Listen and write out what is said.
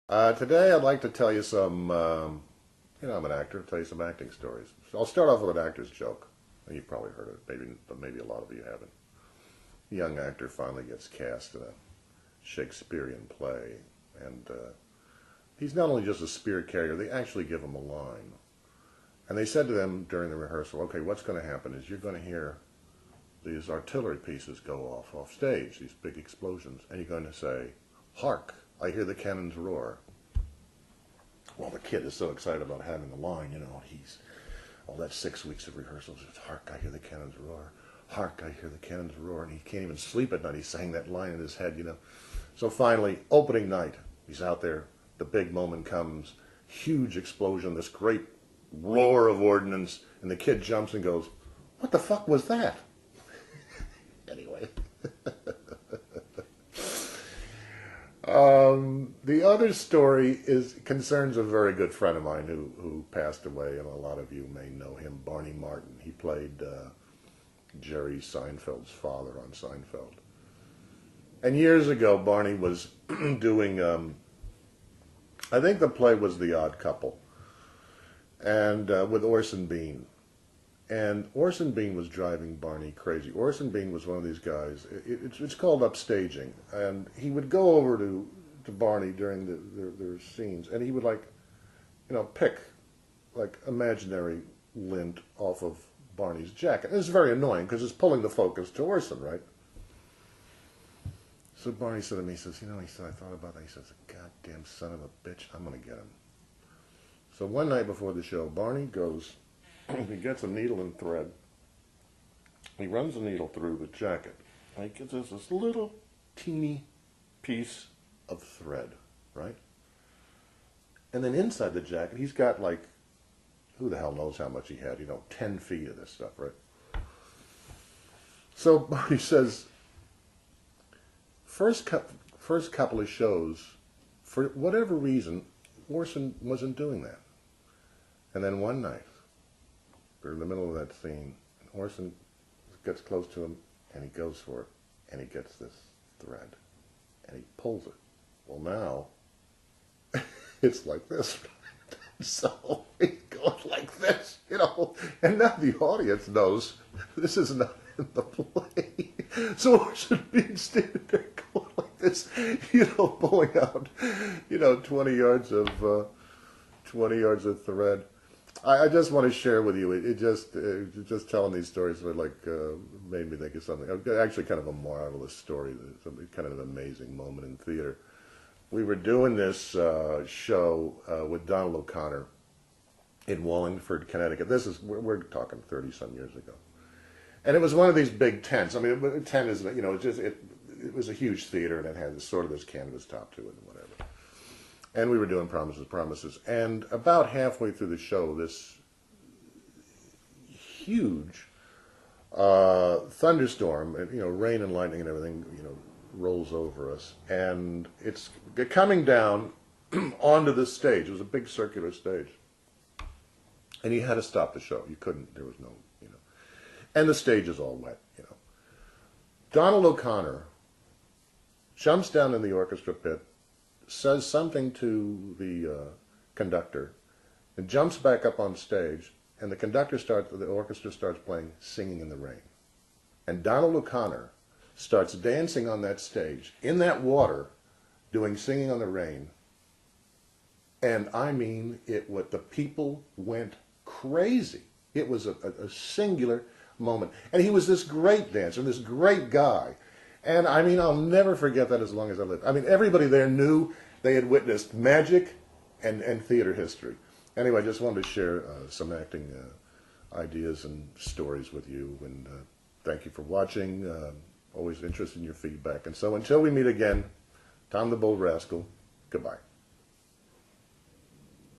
Today I'd like to tell you I'm an actor, tell you some acting stories. So I'll start off with an actor's joke. You've probably heard it, but maybe a lot of you haven't. A young actor finally gets cast in a Shakespearean play, and he's not only just a spirit carrier, they actually give him a line. And they said to them during the rehearsal, okay, what's going to happen is you're going to hear these artillery pieces go off stage, these big explosions, and you're going to say, "Hark, I hear the cannons roar." Well, the kid is so excited about having the line, that's 6 weeks of rehearsals. It's, "Hark, I hear the cannons roar. Hark, I hear the cannons roar." And he can't even sleep at night. He's saying that line in his head. So finally, opening night, he's out there. The big moment comes. Huge explosion, this great roar of ordnance. And the kid jumps and goes, "What the fuck was that?" Anyway. The other story concerns a very good friend of mine who passed away, and a lot of you may know him, Barney Martin. He played Jerry Seinfeld's father on Seinfeld. And years ago, Barney was doing, I think the play was The Odd Couple, and with Orson Bean. And Orson Bean was driving Barney crazy. Orson Bean was one of these guys. It's called upstaging, and he would go over to Barney during their scenes, and he would pick imaginary lint off of Barney's jacket. And it's very annoying because it's pulling the focus to Orson, right? So Barney said to me, he says, I thought about that. He says, "Goddamn son of a bitch, I'm gonna get him." So one night before the show, Barney goes. He gets a needle and thread. He runs the needle through the jacket. And he gets this little teeny piece of thread, right? And then inside the jacket, he's got who the hell knows how much he had, 10 feet of this stuff, right? So Barney says, first couple of shows, for whatever reason, Orson wasn't doing that. And then one night, we're in the middle of that scene, and Orson gets close to him, and he goes for it, and he gets this thread, and he pulls it. Well, now, it's like this. So he's going like this, and now the audience knows this is not in the play. So Orson Bean's standing there going like this, pulling out, 20 yards of thread. I just want to share with you. Just telling these stories made me think of something. Actually, kind of a marvelous story. Kind of an amazing moment in theater. We were doing this show with Donald O'Connor in Wallingford, Connecticut. We're talking 30-some years ago, and it was one of these big tents. I mean, a tent is it was a huge theater, and it had this canvas top to it and whatever. And we were doing Promises. And about halfway through the show, this huge thunderstorm, rain and lightning and everything, rolls over us. And it's coming down onto the stage. It was a big circular stage. And you had to stop the show. You couldn't, there was no, And the stage is all wet, Donald O'Connor jumps down in the orchestra pit, says something to the conductor, and jumps back up on stage, and the orchestra starts playing Singing in the Rain. And Donald O'Connor starts dancing on that stage, in that water, doing Singing on the Rain. And I mean, the people went crazy. It was a singular moment. And he was this great dancer, this great guy. And I mean, I'll never forget that as long as I live. I mean, everybody there knew they had witnessed magic and theater history. Anyway, I just wanted to share some acting ideas and stories with you. And thank you for watching. Always interested in your feedback. And so until we meet again, Tom the Bold Rascal, goodbye.